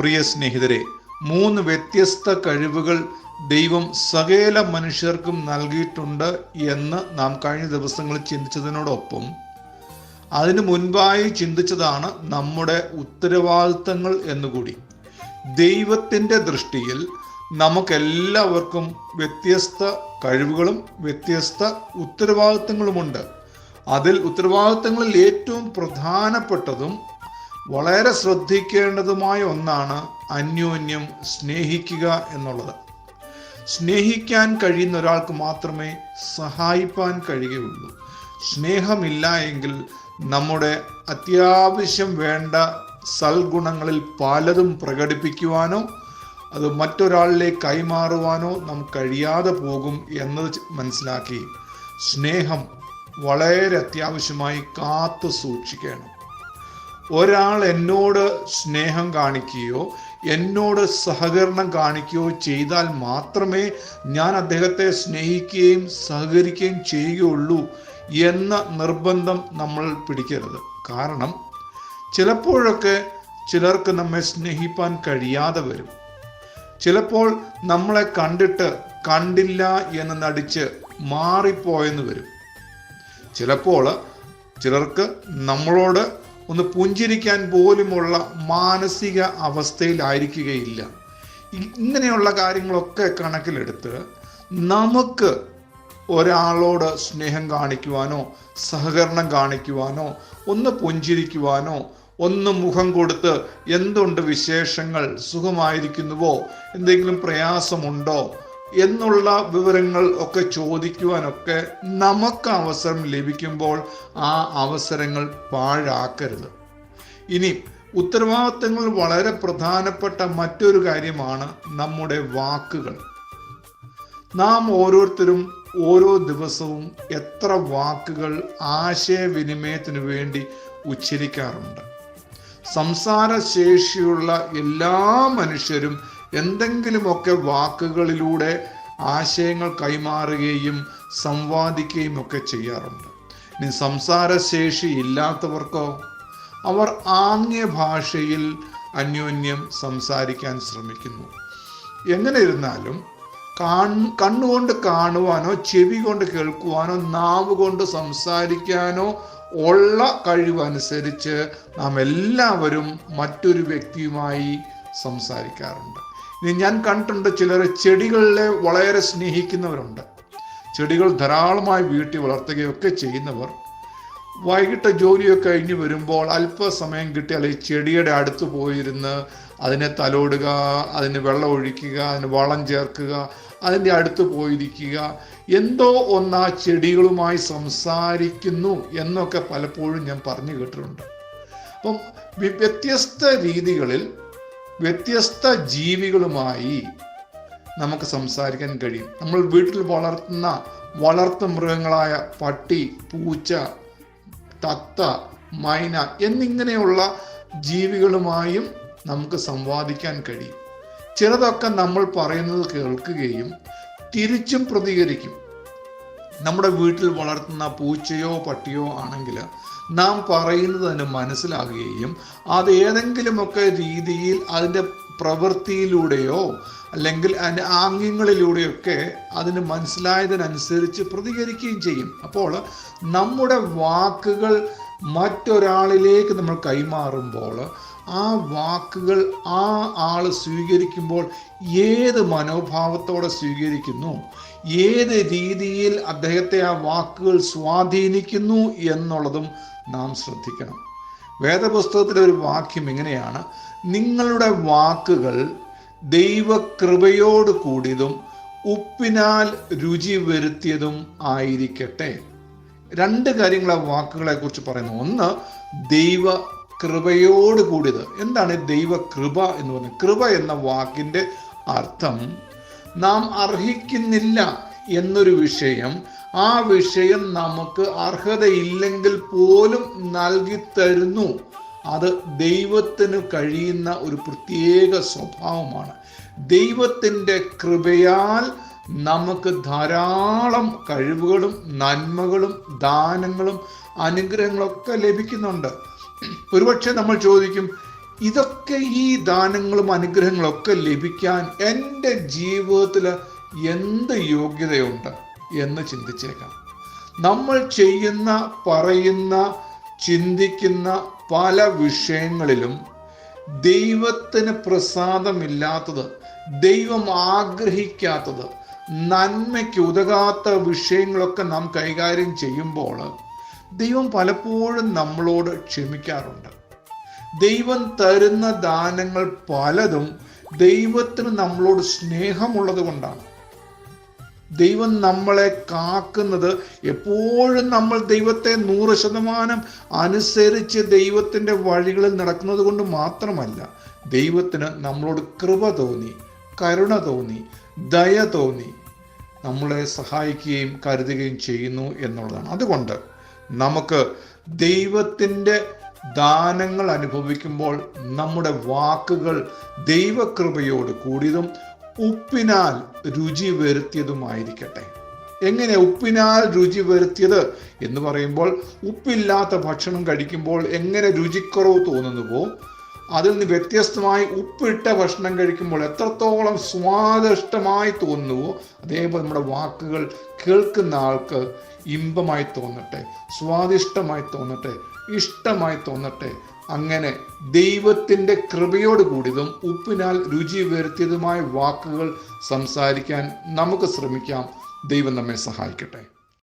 പ്രിയ സ്നേഹിതരെ, 3 വ്യത്യസ്ത കഴിവുകൾ ദൈവം സകല മനുഷ്യർക്കും നൽകിയിട്ടുണ്ട് എന്ന് നാം കഴിഞ്ഞ ദിവസങ്ങളിൽ ചിന്തിച്ചതിനോടൊപ്പം അതിനു മുൻപായി ചിന്തിച്ചതാണ് നമ്മുടെ ഉത്തരവാദിത്തങ്ങൾ എന്നുകൂടി. ദൈവത്തിൻ്റെ ദൃഷ്ടിയിൽ നമുക്കെല്ലാവർക്കും വ്യത്യസ്ത കഴിവുകളും വ്യത്യസ്ത ഉത്തരവാദിത്തങ്ങളുമുണ്ട്. അതിൽ ഉത്തരവാദിത്തങ്ങളിൽ ഏറ്റവും പ്രധാനപ്പെട്ടതും വളരെ ശ്രദ്ധിക്കേണ്ടതുമായ ഒന്നാണ് അന്യോന്യം സ്നേഹിക്കുക എന്നുള്ളത്. സ്നേഹിക്കാൻ കഴിയുന്ന ഒരാൾക്ക് മാത്രമേ സഹായിപ്പാൻ കഴിയുകയുള്ളൂ. സ്നേഹമില്ല എങ്കിൽ നമ്മുടെ അത്യാവശ്യം വേണ്ട സൽഗുണങ്ങളിൽ പലതും പ്രകടിപ്പിക്കുവാനോ അത് മറ്റൊരാളിലേക്ക് കൈമാറുവാനോ നമുക്ക് കഴിയാതെ പോകും എന്നത് മനസ്സിലാക്കി സ്നേഹം വളരെ അത്യാവശ്യമായി കാത്തു സൂക്ഷിക്കണം. ഒരാൾ എന്നോട് സ്നേഹം കാണിക്കുകയോ എന്നോട് സഹകരണം കാണിക്കുകയോ ചെയ്താൽ മാത്രമേ ഞാൻ അദ്ദേഹത്തെ സ്നേഹിക്കുകയും സഹകരിക്കുകയും ചെയ്യുകയുള്ളൂ എന്ന നിർബന്ധം നമ്മൾ പിടിക്കരുത്. കാരണം ചിലപ്പോഴൊക്കെ ചിലർക്ക് നമ്മെ സ്നേഹിപ്പാൻ കഴിയാതെ വരും. ചിലപ്പോൾ നമ്മളെ കണ്ടിട്ട് കണ്ടില്ല എന്ന് നടിച്ച് മാറിപ്പോയെന്ന് വരും. ചിലപ്പോൾ ചിലർക്ക് നമ്മളോട് ഒന്ന് പുഞ്ചിരിക്കാൻ പോലുമുള്ള മാനസിക അവസ്ഥയിലായിരിക്കുകയില്ല. ഇങ്ങനെയുള്ള കാര്യങ്ങളൊക്കെ കണക്കിലെടുത്ത് നമുക്ക് ഒരാളോട് സ്നേഹം കാണിക്കുവാനോ സഹകരണം കാണിക്കുവാനോ ഒന്ന് പുഞ്ചിരിക്കുവാനോ ഒന്ന് മുഖം കൊടുത്ത് എന്തുണ്ട് വിശേഷങ്ങൾ, സുഖമായിരിക്കുന്നുവോ, എന്തെങ്കിലും പ്രയാസമുണ്ടോ എന്നുള്ള വിവരങ്ങൾ ഒക്കെ ചോദിക്കുവാനൊക്കെ നമുക്ക് അവസരം ലഭിക്കുമ്പോൾ ആ അവസരങ്ങൾ പാഴാക്കരുത്. ഇനി ഉത്തരവാദിത്തങ്ങൾ വളരെ പ്രധാനപ്പെട്ട മറ്റൊരു കാര്യമാണ് നമ്മുടെ വാക്കുകൾ. നാം ഓരോരുത്തരും ഓരോ ദിവസവും എത്ര വാക്കുകൾ ആശയവിനിമയത്തിന് വേണ്ടി ഉച്ചരിക്കാറുണ്ട്. സംസാരശേഷിയുള്ള എല്ലാ മനുഷ്യരും എന്തെങ്കിലുമൊക്കെ വാക്കുകളിലൂടെ ആശയങ്ങൾ കൈമാറുകയും സംവാദിക്കുകയും ഒക്കെ ചെയ്യാറുണ്ട്. ഇനി സംസാരശേഷി ഇല്ലാത്തവർക്കോ അവർ ആംഗ്യ ഭാഷയിൽ അന്യോന്യം സംസാരിക്കാൻ ശ്രമിക്കുന്നു. എങ്ങനെ ഇരുന്നാലും കണ്ണുകൊണ്ട് കാണുവാനോ ചെവി കൊണ്ട് കേൾക്കുവാനോ നാവ് കൊണ്ട് സംസാരിക്കാനോ ഉള്ള കഴിവനുസരിച്ച് നാം എല്ലാവരും മറ്റൊരു വ്യക്തിയുമായി സംസാരിക്കാറുണ്ട്. ഇനി ഞാൻ കണ്ടിട്ടുണ്ട് ചിലർ ചെടികളെ വളരെ സ്നേഹിക്കുന്നവരുണ്ട്. ചെടികൾ ധാരാളമായി വീട്ടിൽ വളർത്തുകയൊക്കെ ചെയ്യുന്നവർ വൈകിട്ട് ജോലിയൊക്കെ കഴിഞ്ഞ് വരുമ്പോൾ അല്പസമയം കിട്ടിയാൽ ഈ ചെടിയുടെ അടുത്ത് പോയിരുന്ന് അതിനെ തലോടുക, അതിന് വെള്ളം ഒഴിക്കുക, അതിന് വളം ചേർക്കുക, അതിൻ്റെ അടുത്ത് പോയിരിക്കുക, എന്തോ ഒന്ന് ആ ചെടികളുമായി സംസാരിക്കുന്നു എന്നൊക്കെ പലപ്പോഴും ഞാൻ പറഞ്ഞു കേട്ടിട്ടുണ്ട്. അപ്പം വ്യത്യസ്ത രീതികളിൽ വ്യത്യസ്ത ജീവികളുമായി നമുക്ക് സംസാരിക്കാൻ കഴിയും. നമ്മൾ വീട്ടിൽ വളർത്തു മൃഗങ്ങളായ പട്ടി, പൂച്ച, തത്ത, മൈന എന്നിങ്ങനെയുള്ള ജീവികളുമായും നമുക്ക് സംവാദിക്കാൻ കഴിയും. ചിലതൊക്കെ നമ്മൾ പറയുന്നത് കേൾക്കുകയും തിരിച്ചും പ്രതികരിക്കും. നമ്മുടെ വീട്ടിൽ വളർത്തുന്ന പൂച്ചയോ പട്ടിയോ ആണെങ്കിൽ നാം പറയുന്നത് തന്നെ മനസ്സിലാകുകയും അത് ഏതെങ്കിലുമൊക്കെ രീതിയിൽ അതിൻ്റെ പ്രവൃത്തിയിലൂടെയോ അല്ലെങ്കിൽ അതിൻ്റെ ആംഗ്യങ്ങളിലൂടെയൊക്കെ അതിന് മനസ്സിലായതിനനുസരിച്ച് പ്രതികരിക്കുകയും ചെയ്യും. അപ്പോൾ നമ്മുടെ വാക്കുകൾ മറ്റൊരാളിലേക്ക് നമ്മൾ കൈമാറുമ്പോൾ ആ വാക്കുകൾ ആ ആൾ സ്വീകരിക്കുമ്പോൾ ഏത് മനോഭാവത്തോടെ സ്വീകരിക്കുന്നു, ഏത് രീതിയിൽ അദ്ദേഹത്തെ ആ വാക്കുകൾ സ്വാധീനിക്കുന്നു എന്നുള്ളതും നാം ശ്രദ്ധിക്കണം. വേദപുസ്തകത്തിലെ ഒരു വാക്യം ഇങ്ങനെയാണ്: നിങ്ങളുടെ വാക്കുകൾ ദൈവകൃപയോട് കൂടിയതും ഉപ്പിനാൽ രുചി വരുത്തിയതും ആയിരിക്കട്ടെ. 2 കാര്യങ്ങൾ ആ വാക്കുകളെ കുറിച്ച് പറയുന്നു. ഒന്ന്, ദൈവ കൃപയോട് കൂടിയത്. എന്താണ് ദൈവകൃപ എന്ന് പറയുന്നത്? കൃപ എന്ന വാക്കിൻ്റെ അർത്ഥം നാം അർഹിക്കുന്നില്ല എന്നൊരു വിഷയം, ആ വിഷയം നമുക്ക് അർഹതയില്ലെങ്കിൽ പോലും നൽകി തരുന്നു. അത് ദൈവത്തിന് കഴിയുന്ന ഒരു പ്രത്യേക സ്വഭാവമാണ്. ദൈവത്തിൻ്റെ കൃപയാൽ നമുക്ക് ധാരാളം കഴിവുകളും നന്മകളും ദാനങ്ങളും അനുഗ്രഹങ്ങളൊക്കെ ലഭിക്കുന്നുണ്ട്. ഒരുപക്ഷെ നമ്മൾ ചോദിക്കും, ഇതൊക്കെ ഈ ദാനങ്ങളും അനുഗ്രഹങ്ങളും ഒക്കെ ലഭിക്കാൻ എൻ്റെ ജീവിതത്തിൽ എന്ത് യോഗ്യതയുണ്ട് എന്ന് ചിന്തിച്ചേക്കാം. നമ്മൾ ചെയ്യുന്ന, പറയുന്ന, ചിന്തിക്കുന്ന പല വിഷയങ്ങളിലും ദൈവത്തിന് പ്രസാദമില്ലാത്തത്, ദൈവം ആഗ്രഹിക്കാത്തത്, നന്മയ്ക്ക് ഉതകാത്ത വിഷയങ്ങളൊക്കെ നാം കൈകാര്യം ചെയ്യുമ്പോൾ ദൈവം പലപ്പോഴും നമ്മളോട് ക്ഷമിക്കാറുണ്ട്. ദൈവം തരുന്ന ദാനങ്ങൾ പലതും ദൈവത്തിന് നമ്മളോട് സ്നേഹമുള്ളത് കൊണ്ടാണ്. ദൈവം നമ്മളെ കാക്കുന്നത് എപ്പോഴും നമ്മൾ ദൈവത്തെ 100% അനുസരിച്ച് ദൈവത്തിൻ്റെ വഴികളിൽ നടക്കുന്നത് കൊണ്ട് മാത്രമല്ല. ദൈവത്തിന് നമ്മളോട് കൃപ തോന്നി, കരുണ തോന്നി, ദയ തോന്നി നമ്മളെ സഹായിക്കുകയും കരുതുകയും ചെയ്യുന്നു എന്നുള്ളതാണ്. അതുകൊണ്ട് നമുക്ക് ദൈവത്തിൻ്റെ ദാനങ്ങൾ അനുഭവിക്കുമ്പോൾ നമ്മുടെ വാക്കുകൾ ദൈവകൃപയോട് കൂടിയതും ഉപ്പിനാൽ രുചി വരുത്തിയതുമായിരിക്കട്ടെ. എങ്ങനെ ഉപ്പിനാൽ രുചി വരുത്തിയത് എന്ന് പറയുമ്പോൾ, ഉപ്പില്ലാത്ത ഭക്ഷണം കഴിക്കുമ്പോൾ എങ്ങനെ രുചിക്കുറവ് തോന്നുന്നുവോ അതിൽ നിന്ന് വ്യത്യസ്തമായി ഉപ്പിട്ട ഭക്ഷണം കഴിക്കുമ്പോൾ എത്രത്തോളം സ്വാദിഷ്ടമായി തോന്നുന്നുവോ അതേപോലെ നമ്മുടെ വാക്കുകൾ കേൾക്കുന്ന ആൾക്ക് ഇമ്പമായി തോന്നട്ടെ, സ്വാദിഷ്ടമായി തോന്നട്ടെ, ഇഷ്ടമായി തോന്നട്ടെ. അങ്ങനെ ദൈവത്തിൻ്റെ കൃപയോട് കൂടിയതും ഉപ്പിനാൽ രുചി വരുത്തിയതുമായ വാക്കുകൾ സംസാരിക്കാൻ നമുക്ക് ശ്രമിക്കാം. ദൈവം നമ്മെ സഹായിക്കട്ടെ.